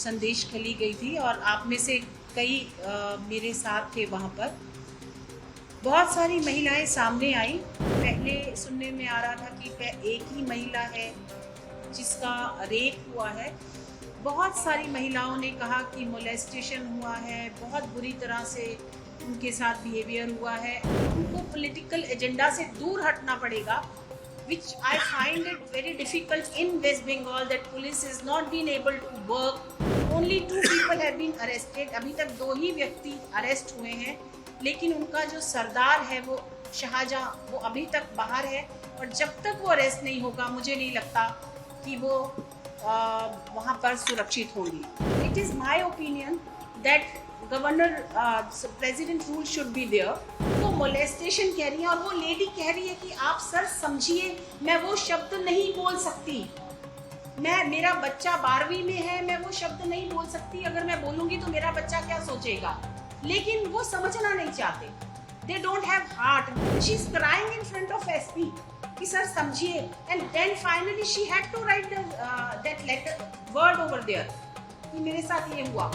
संदेश खली गई थी और आप में से कई मेरे साथ थे वहाँ पर। बहुत सारी महिलाएं सामने आई। पहले सुनने में आ रहा था कि एक ही महिला है जिसका रेप हुआ है। बहुत सारी महिलाओं ने कहा कि मोलेस्टेशन हुआ है, बहुत बुरी तरह से उनके साथ बिहेवियर हुआ है। उनको पॉलिटिकल एजेंडा से दूर हटना पड़ेगा, which I find it very difficult in West Bengal that police has not been able to work. Only 2 people have been arrested. अभी तक 2 ही व्यक्ति अरेस्ट हुए हैं, लेकिन उनका जो सरदार है वो शाहजहां, वो अभी तक बाहर है और जब तक वो अरेस्ट नहीं होगा मुझे नहीं लगता कि वो वहाँ पर सुरक्षित होंगी। It is my opinion that governor president rule should be there. वो मोलेस्टेशन कह रही है और वो लेडी कह रही है कि आप सर समझिए, मैं वो शब्द नहीं बोल सकती, मेरा बच्चा 12वीं में है, मैं वो शब्द नहीं बोल सकती। अगर मैं बोलूंगी तो मेरा बच्चा क्या सोचेगा, लेकिन वो समझना नहीं चाहते। They don't have heart. She is crying in front of SP कि सर समझिए, and then finally she had to write that letter word over there कि मेरे साथ ये हुआ।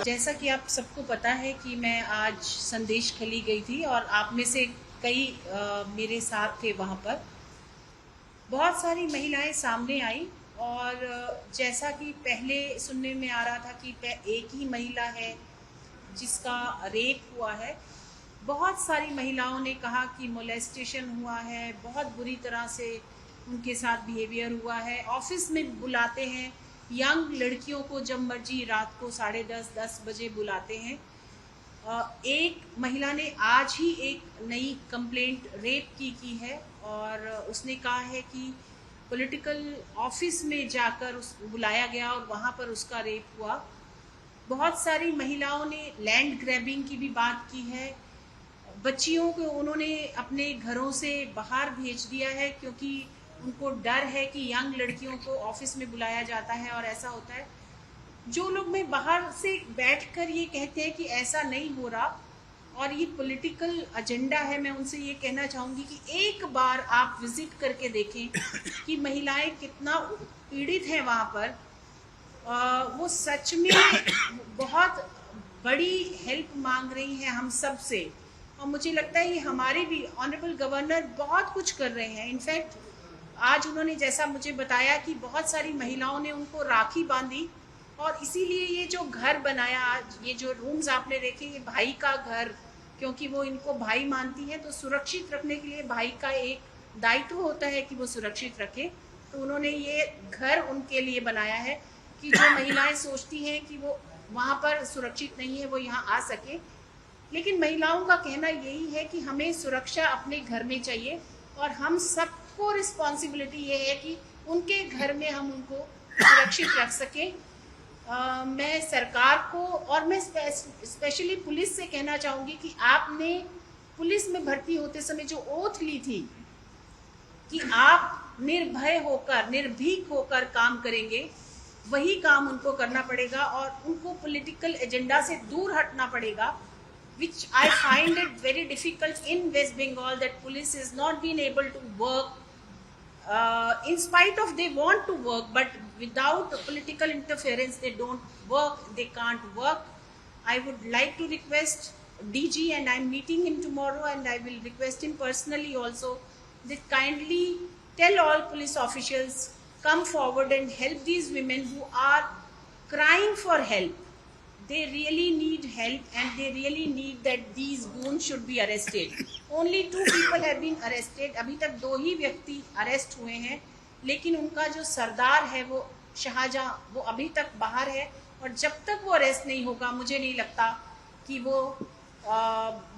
जैसा कि आप सबको पता है कि मैं आज संदेश खली गई थी और आप में से कई मेरे साथ थे वहाँ पर। बहुत सारी महिलाएं सामने आई और जैसा कि पहले सुनने में आ रहा था कि एक ही महिला है जिसका रेप हुआ है। बहुत सारी महिलाओं ने कहा कि मोलेस्टेशन हुआ है, बहुत बुरी तरह से उनके साथ बिहेवियर हुआ है। ऑफिस में बुलाते हैं यंग लड़कियों को, जब मर्जी रात को 10:30 बजे बुलाते हैं। एक महिला ने आज ही एक नई कंप्लेंट रेप की है और उसने कहा है कि पॉलिटिकल ऑफिस में जाकर उस बुलाया गया और वहाँ पर उसका रेप हुआ। बहुत सारी महिलाओं ने लैंड ग्रैबिंग की भी बात की है। बच्चियों को उन्होंने अपने घरों से बाहर भेज दिया है क्योंकि उनको डर है कि यंग लड़कियों को ऑफिस में बुलाया जाता है और ऐसा होता है। जो लोग मैं बाहर से बैठकर ये कहते हैं कि ऐसा नहीं हो रहा और ये पॉलिटिकल एजेंडा है, मैं उनसे ये कहना चाहूँगी कि एक बार आप विजिट करके देखें कि महिलाएं कितना पीड़ित हैं वहाँ पर। वो सच में बहुत बड़ी हेल्प मांग रही हैं हम सब से और मुझे लगता है ये हमारे भी ऑनरेबल गवर्नर बहुत कुछ कर रहे हैं। इनफैक्ट आज उन्होंने जैसा मुझे बताया कि बहुत सारी महिलाओं ने उनको राखी बांधी और इसीलिए ये जो घर बनाया, आज ये जो रूम्स आपने देखे, ये भाई का घर, क्योंकि वो इनको भाई मानती हैं तो सुरक्षित रखने के लिए भाई का एक दायित्व होता है कि वो सुरक्षित रखे। तो उन्होंने ये घर उनके लिए बनाया है कि जो महिलाएं सोचती हैं कि वो वहाँ पर सुरक्षित नहीं है वो यहाँ आ सके। लेकिन महिलाओं का कहना यही है कि हमें सुरक्षा अपने घर में चाहिए और हम सबको रिस्पॉन्सिबिलिटी ये है कि उनके घर में हम उनको सुरक्षित रख सकें। मैं सरकार को और मैं स्पेशली पुलिस से कहना चाहूँगी कि आपने पुलिस में भर्ती होते समय जो ओथ ली थी कि आप निर्भय होकर, निर्भीक होकर काम करेंगे, वही काम उनको करना पड़ेगा और उनको पॉलिटिकल एजेंडा से दूर हटना पड़ेगा। Which I find it very difficult in West Bengal that police has not been able to work, in spite of they want to work, but without political interference they don't work, they can't work. I would like to request DG, and I'm meeting him tomorrow and I will request him personally also, that kindly tell all police officials, come forward and help these women who are crying for help. They really need help and they really need that these goons should be arrested. Only 2 people have been arrested. अभी तक 2 ही व्यक्ति arrest हुए हैं, लेकिन उनका जो सरदार है वो शाहजहां, वो अभी तक बाहर है और जब तक वो अरेस्ट नहीं होगा मुझे नहीं लगता कि वो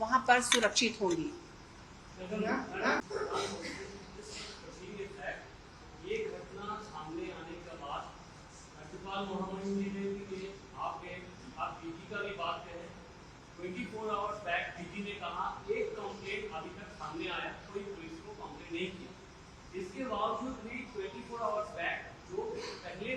वहाँ पर सुरक्षित होंगी। ये घटना सामने आने के बाद राज्यपाल महोदय ने भी आप डीजी का भी बात करें, 24 आवर्स बैक डीजी ने कहा एक कंप्लेंट अभी तक सामने आया, कोई पुलिस को कंप्लेंट नहीं किया। इसके बावजूद भी 24 आवर्स बैक जो पहले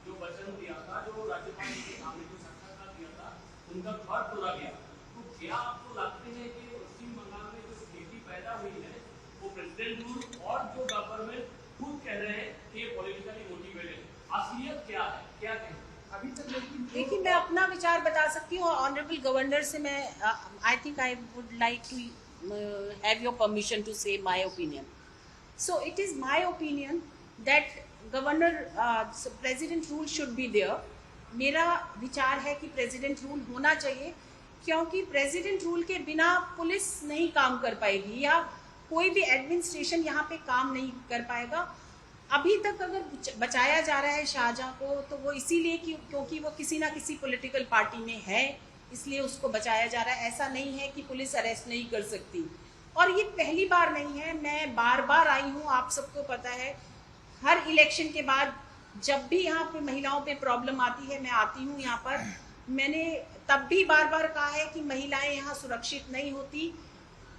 जो वचन दिया था, जो राज्यपाल के सामने जो साक्षात्कार दिया था, उनका घर तोड़ा गया। तो क्या आपको लगते हैं कि पश्चिम बंगाल में जो स्थिति पैदा हुई है वो प्रेसिडेंट रूल और जो गवर्नमेंट खुद कह रहे हैं कि पॉलिटिकली मोटिवेटेड, असलियत क्या है, क्या कहें अभी तक? देखिए, मैं अपना विचार बता सकती हूँ। ऑनरेबल गवर्नर से मैं I think I would like to have your permission to say my opinion. So it is my opinion that governor president rule should be there. मेरा विचार है कि प्रेसिडेंट रूल होना चाहिए, क्योंकि प्रेसिडेंट रूल के बिना पुलिस नहीं काम कर पाएगी या कोई भी एडमिनिस्ट्रेशन यहाँ पे काम नहीं कर पाएगा। अभी तक अगर बचाया जा रहा है शाहजहां को, तो वो इसीलिए क्योंकि वो किसी ना किसी पॉलिटिकल पार्टी में है, इसलिए उसको बचाया जा रहा है। ऐसा नहीं है कि पुलिस अरेस्ट नहीं कर सकती। और ये पहली बार नहीं है, मैं बार बार आई हूँ, आप सबको पता है। हर इलेक्शन के बाद जब भी यहाँ पे महिलाओं पे प्रॉब्लम आती है, मैं आती हूँ यहाँ पर। मैंने तब भी बार बार कहा है कि महिलाएं यहाँ सुरक्षित नहीं होती।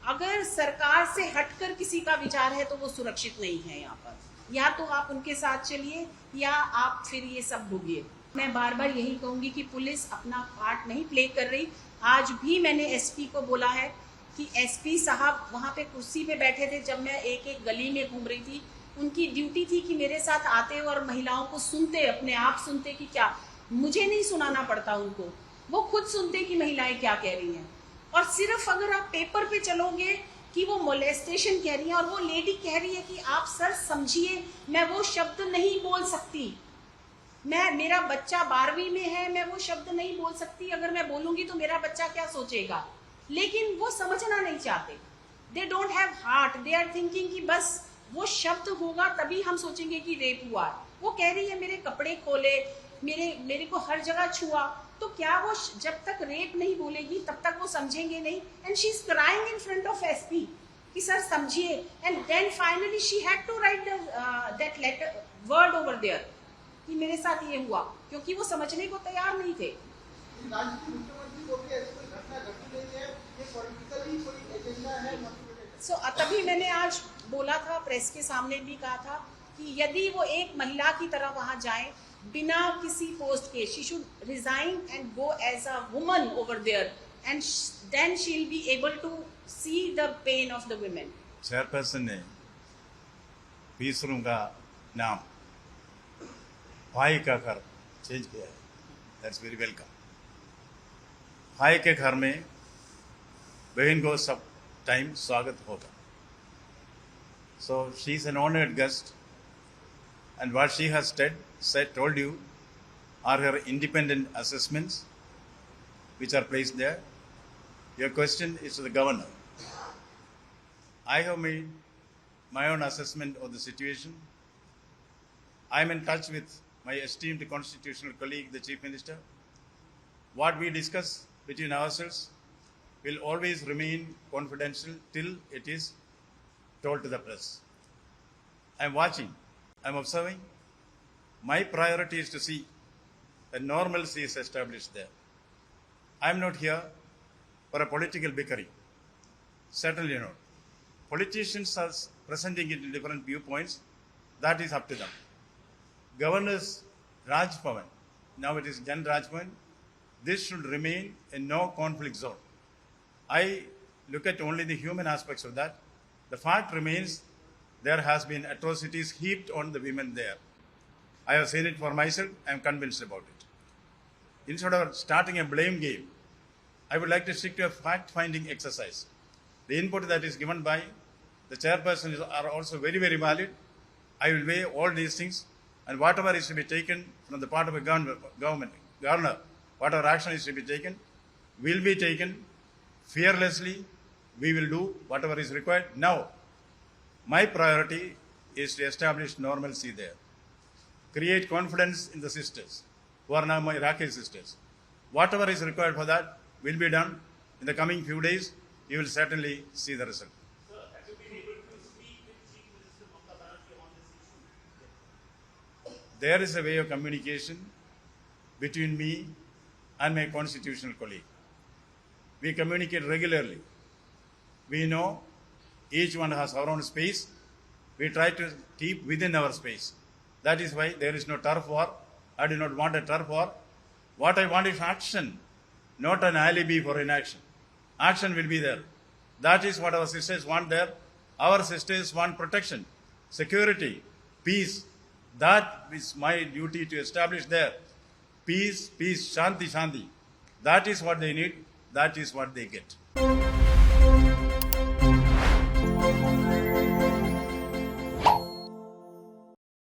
अगर सरकार से हटकर किसी का विचार है तो वो सुरक्षित नहीं है यहाँ पर। या तो आप उनके साथ चलिए या आप फिर ये सब भोगिए। मैं बार बार यही कहूँगी कि पुलिस अपना पार्ट नहीं प्ले कर रही। आज भी मैंने एसपी को बोला है कि एसपी साहब वहाँ पे कुर्सी पे बैठे थे जब मैं एक एक गली में घूम रही थी। उनकी ड्यूटी थी कि मेरे साथ आते और महिलाओं को सुनते, अपने आप सुनते कि क्या, मुझे नहीं सुनाना पड़ता उनको, वो खुद सुनते कि महिलाएं क्या कह रही हैं। और सिर्फ अगर आप पेपर पे चलोगे कि वो मोलेस्टेशन कह रही है और वो लेडी कह रही है कि आप सर समझिए, मैं वो शब्द नहीं बोल सकती, मेरा बच्चा 12वीं में है, मैं वो शब्द नहीं बोल सकती। अगर मैं बोलूंगी तो मेरा बच्चा क्या सोचेगा। लेकिन वो समझना नहीं चाहते। They don't have heart. They are thinking कि बस वो शब्द होगा तभी हम सोचेंगे कि रेप हुआ। वो कह रही है मेरे कपड़े खोले, मेरे को हर जगह छुआ। तो क्या वो जब तक रेप नहीं बोलेगी तब तक वो समझेंगे नहीं। And she is crying in front of SP कि सर समझिए। And then finally she had to write that letter word over there कि मेरे साथ ये हुआ, क्योंकि वो समझने को तैयार नहीं थे। सो तभी मैंने आज बोला था, प्रेस के सामने भी कहा था कि यदि वो एक महिला की तरह वहां जाए बिना किसी पोस्ट के, she should resign and go as a woman over there, and then she'll be able to see the pain of the women. Chairperson ने पीस रूम का नाम भाई का घर चेंज किया है। That's very welcome. भाई के घर में बहन को सब टाइम स्वागत होगा। So she is an honored guest, and what she has told you are her independent assessments which are placed there. Your question is to the governor. I have made my own assessment of the situation. I am in touch with my esteemed constitutional colleague, the Chief Minister. What we discuss between ourselves will always remain confidential till it is told to the press. I am watching, I am observing. My priority is to see that normalcy is established there. I am not here for a political bickering. Certainly not. Politicians are presenting it in different viewpoints. That is up to them. Governor's Raj Bhavan, now it is Jan Raj Bhavan, this should remain a no conflict zone. I look at only the human aspects of that. The fact remains there has been atrocities heaped on the women there. I have seen it for myself. I am convinced about it. Instead of starting a blame game, I would like to stick to a fact-finding exercise. The input that is given by the chairperson are also very, very valid. I will weigh all these things, and whatever is to be taken from the part of a governor, whatever action is to be taken, will be taken fearlessly. We will do whatever is required. Now, my priority is to establish normalcy there. Create confidence in the sisters, who are now my Iraqi sisters. Whatever is required for that, will be done in the coming few days. You will certainly see the result. Sir, have you been able to speak with Chief Minister Mamata Banerjee on this issue? There is a way of communication between me and my constitutional colleague. We communicate regularly. We know each one has our own space. We try to keep within our space. That is why there is no turf war. I do not want a turf war. What I want is action, not an alibi for inaction. Action will be there. That is what our sisters want there. Our sisters want protection, security, peace. That is my duty to establish there. Peace, peace, shanti, shanti. That is what they need. That is what they get.